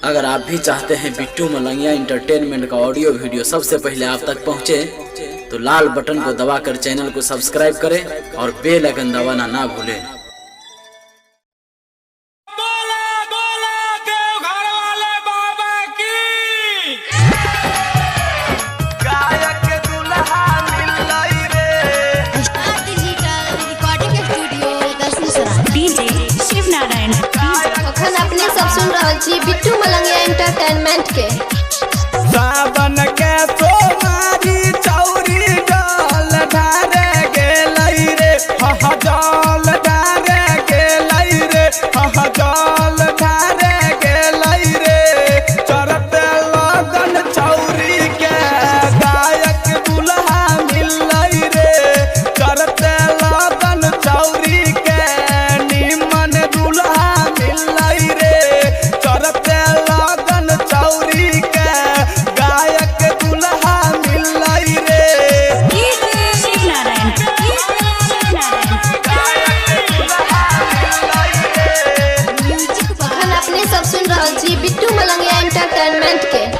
अगर आप भी चाहते हैं बिट्टू मलंगिया इंटरटेनमेंट का ऑडियो वीडियो सबसे पहले आप तक पहुंचे, तो लाल बटन को दबाकर चैनल को सब्सक्राइब करें और बेल आइकन दबाना ना भूलें। अपने सब सुन रहा छी बिट्टू मलंगिया एंटरटेनमेंट के। सावन के सोमारी चौरी जल ढारे गेलै रे, हा जल ढारे गेलै रे, हा जल ढारे गेलै रे। चरते लगन चौरी के गायक दुल्हा मिलै रे, चरते लगन चौरी के निमन दुल्हा मिलै रे, चरते लगन चौरी के गायक दुल्हा मिलै रे। अखन अपने सब सुन रहा छी बिट्टू मलंगिया एंटरटेनमेंट के।